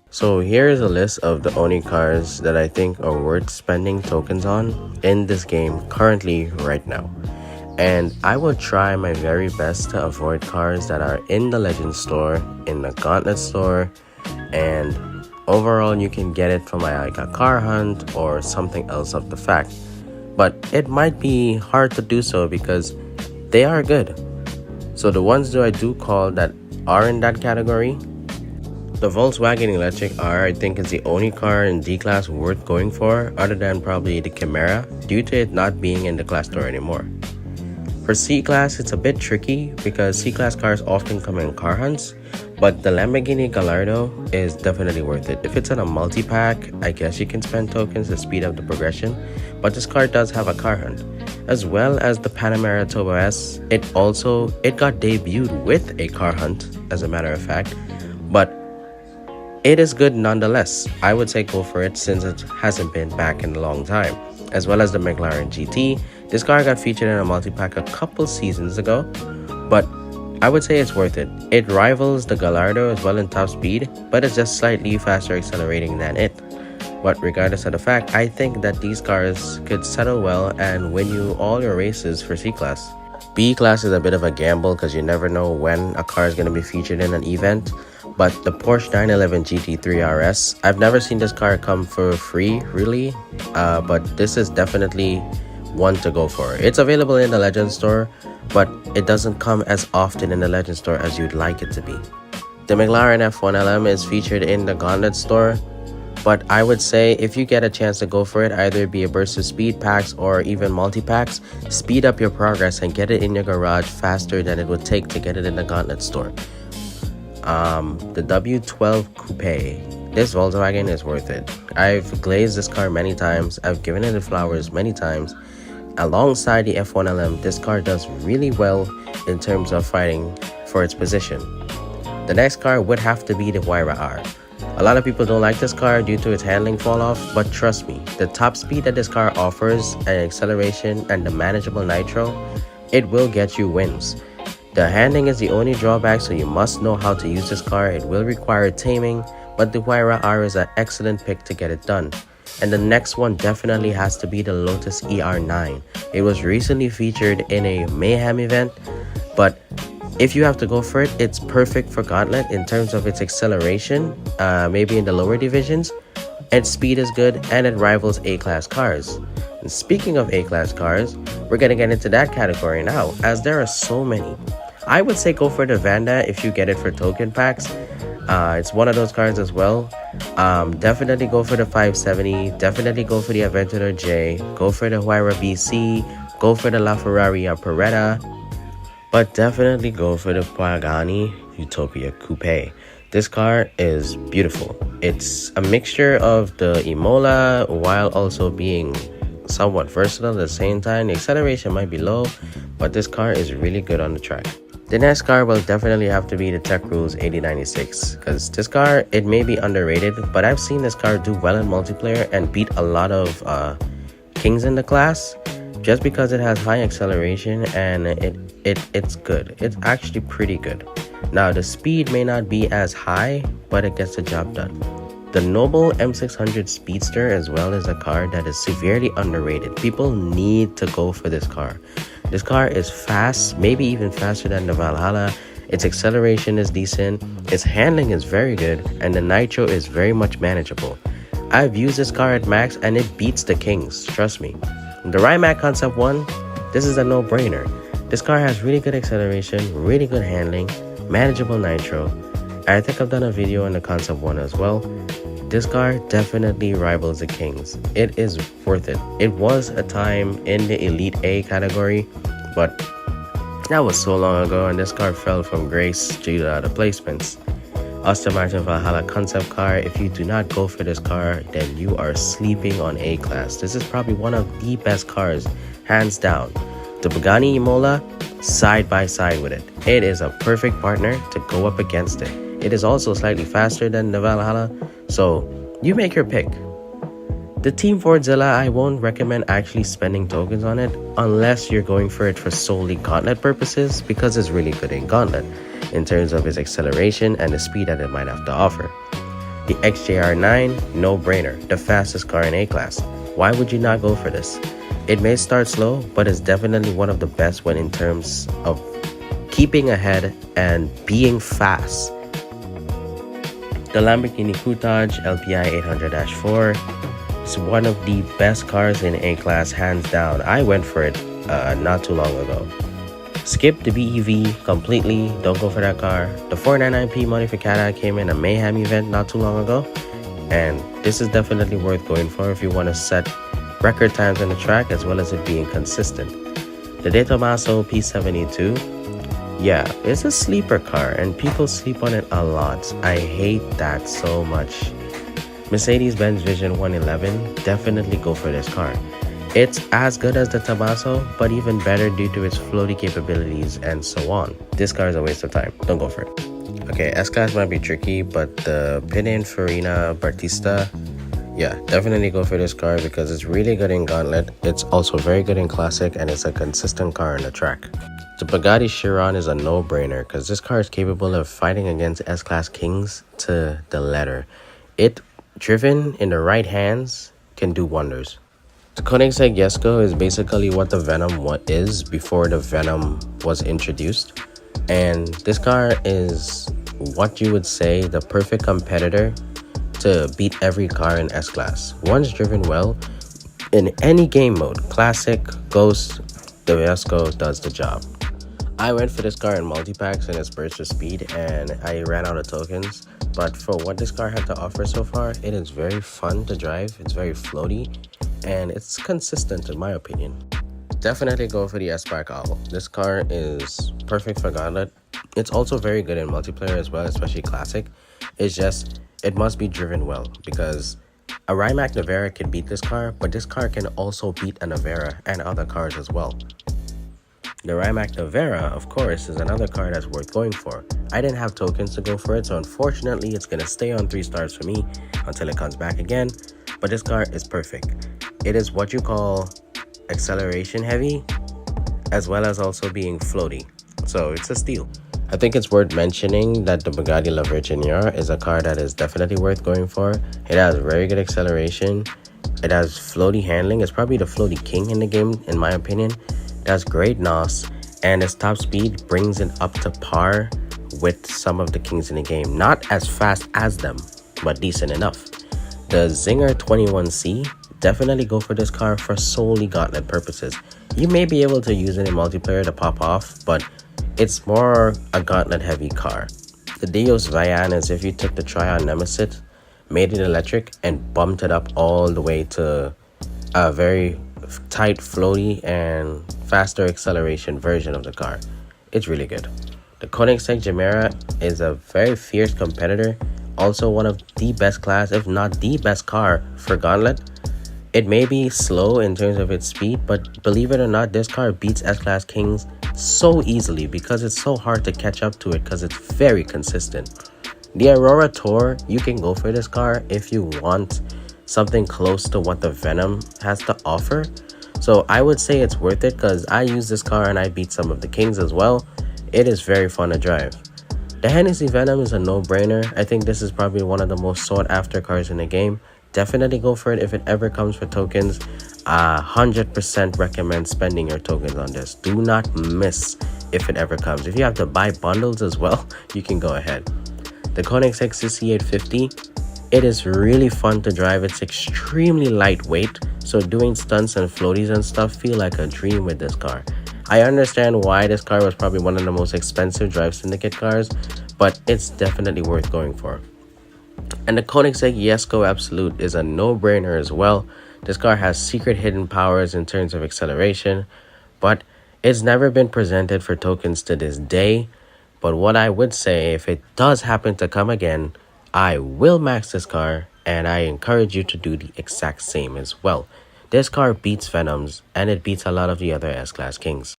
So here is a list of the only cars that I think are worth spending tokens on in this game currently right now. And I will try my very best to avoid cars that are in the Legends store, in the Gauntlet store, and overall you can get it from like a car hunt or something else of the fact. But it might be hard to do so because they are good. So the ones that I do call that are in that category, the Volkswagen Electric R I think is the only car in D-Class worth going for other than probably the Chimera due to it not being in the class store anymore. For C-Class, it's a bit tricky because C-Class cars often come in car hunts, but the Lamborghini Gallardo is definitely worth it. If it's in a multi-pack, I guess you can spend tokens to speed up the progression, but this car does have a car hunt. As well as the Panamera Turbo S, it got debuted with a car hunt, as a matter of fact, but it is good nonetheless. I would say go for it since it hasn't been back in a long time. As well as the McLaren GT. This car got featured in a multi-pack a couple seasons ago, but I would say it's worth it. It rivals the Gallardo as well in top speed, but it's just slightly faster accelerating than it. But regardless of the fact, I think that these cars could settle well and win you all your races for C-Class. B-Class is a bit of a gamble because you never know when a car is going to be featured in an event. But the Porsche 911 GT3 RS, I've never seen this car come for free, really. But this is definitely one to go for. It's available in the Legends store, but it doesn't come as often in the Legends store as you'd like it to be. The McLaren F1LM is featured in the Gauntlet store, but I would say if you get a chance to go for it, either be a burst of speed packs or even multi-packs, speed up your progress and get it in your garage faster than it would take to get it in the Gauntlet store. The W12 Coupe. This Volkswagen is worth it. I've glazed this car many times. I've given it the flowers many times. Alongside the F1LM, this car does really well in terms of fighting for its position. The next car would have to be the Huayra R. A lot of people don't like this car due to its handling fall off, but trust me, the top speed that this car offers and acceleration and the manageable nitro, it will get you wins. The handling is the only drawback, so you must know how to use this car. It will require taming, but the Huayra R is an excellent pick to get it done. And the next one definitely has to be the Lotus ER9. It was recently featured in a Mayhem event, but if you have to go for it, it's perfect for Gauntlet in terms of its acceleration, maybe in the lower divisions. Its speed is good and it rivals A-Class cars. And speaking of A-Class cars, we're gonna get into that category now, as there are so many. I would say go for the Vanda if you get it for token packs. It's one of those cars as well. Definitely go for the 570. Definitely go for the Aventador J. Go for the Huayra BC. Go for the LaFerrari Peretta. But definitely go for the Pagani Utopia Coupe. This car is beautiful. It's a mixture of the Imola while also being somewhat versatile at the same time. The acceleration might be low, but this car is really good on the track. The next car will definitely have to be the Tech Rules 8096 because this car, it may be underrated, but I've seen this car do well in multiplayer and beat a lot of kings in the class just because it has high acceleration and it's good. It's actually pretty good. Now the speed may not be as high, but it gets the job done. The Noble M600 Speedster as well is a car that is severely underrated. People need to go for this car. This car is fast, maybe even faster than the Valhalla. Its acceleration is decent, its handling is very good, and the nitro is very much manageable. I've used this car at max and it beats the Kings, trust me. The Rimac Concept 1, this is a no-brainer. This car has really good acceleration, really good handling, manageable nitro. I think I've done a video on the Concept 1 as well. This car definitely rivals the Kings. It is worth it. It was a time in the Elite A category, but that was so long ago and this car fell from grace due to the placements. Aston Martin Valhalla concept car. If you do not go for this car, then you are sleeping on A-Class. This is probably one of the best cars, hands down. The Pagani Imola, side by side with it. It is a perfect partner to go up against it. It is also slightly faster than the Valhalla, so you make your pick. The Team Fordzilla, I won't recommend actually spending tokens on it unless you're going for it for solely Gauntlet purposes, because it's really good in Gauntlet in terms of its acceleration and the speed that it might have to offer. The XJR9, no brainer, the fastest car in A-Class. Why would you not go for this? It may start slow, but it's definitely one of the best when in terms of keeping ahead and being fast. The Lamborghini Coutage LPI 800-4 is one of the best cars in A-Class, hands down. I went for it not too long ago. Skip the BEV completely, don't go for that car. The 499P Modificata came in a Mayhem event not too long ago, and this is definitely worth going for if you want to set record times on the track as well as it being consistent. The De Tomaso P72, yeah, it's a sleeper car and people sleep on it a lot. I hate that so much. Mercedes-Benz Vision 111, definitely go for this car. It's as good as the Tomaso, but even better due to its floaty capabilities and so on. This car is a waste of time. Don't go for it. Okay, S-Class might be tricky, but the Pininfarina Battista, yeah, definitely go for this car because it's really good in Gauntlet. It's also very good in Classic, and it's a consistent car on the track. The Bugatti Chiron is a no-brainer because this car is capable of fighting against S-Class Kings to the letter. It, driven in the right hands, can do wonders. The Koenigsegg Jesko is basically what the Venom is before the Venom was introduced. And this car is what you would say the perfect competitor to beat every car in S-Class. Once driven well, in any game mode, Classic, Ghost, the Jesko does the job. I went for this car in multi-packs and its burst of speed, and I ran out of tokens. But for what this car had to offer so far, it is very fun to drive, it's very floaty, and it's consistent in my opinion. Definitely go for the S-Spark Owl. This car is perfect for Gauntlet. It's also very good in multiplayer as well, especially Classic. It's just, it must be driven well because a Rimac Navara can beat this car, but this car can also beat a Navara and other cars as well. The Rimac Navara, of course, is another car that's worth going for. I didn't have tokens to go for it, so unfortunately it's going to stay on 3 stars for me until it comes back again. But this car is perfect. It is what you call acceleration heavy, as well as also being floaty. So it's a steal. I think it's worth mentioning that the Bugatti La Virginia is a car that is definitely worth going for. It has very good acceleration. It has floaty handling. It's probably the floaty king in the game, in my opinion. It has great NOS, and its top speed brings it up to par with some of the kings in the game. Not as fast as them, but decent enough. The Zinger 21C, definitely go for this car for solely Gauntlet purposes. You may be able to use it in multiplayer to pop off, but it's more a Gauntlet heavy car. The Dios Vianas, if you took the Trion Nemesis, made it electric, and bumped it up all the way to a very tight, floaty, and faster acceleration version of the car. It's really good. The Koenigsegg Gemera is a very fierce competitor, also one of the best class, if not the best car for Gauntlet. It may be slow in terms of its speed, but believe it or not, this car beats S-Class Kings so easily because it's so hard to catch up to it because it's very consistent. The Aurora Tour, you can go for this car if you want something close to what the Venom has to offer. So I would say it's worth it because I use this car and I beat some of the Kings as well. It is very fun to drive. The Hennessy Venom is a no-brainer. I think this is probably one of the most sought after cars in the game. Definitely go for it if it ever comes for tokens. 100% recommend spending your tokens on this. Do not miss if it ever comes. If you have to buy bundles as well, you can go ahead. The Koenigsegg CC850, it is really fun to drive. It's extremely lightweight, so doing stunts and floaties and stuff feel like a dream with this car. I understand why this car was probably one of the most expensive Drive Syndicate cars, but it's definitely worth going for. And the Koenigsegg Jesko Absolute is a no-brainer as well. This car has secret hidden powers in terms of acceleration, but it's never been presented for tokens to this day. But what I would say, if it does happen to come again, I will max this car, and I encourage you to do the exact same as well. This car beats Venoms, and it beats a lot of the other S-Class Kings.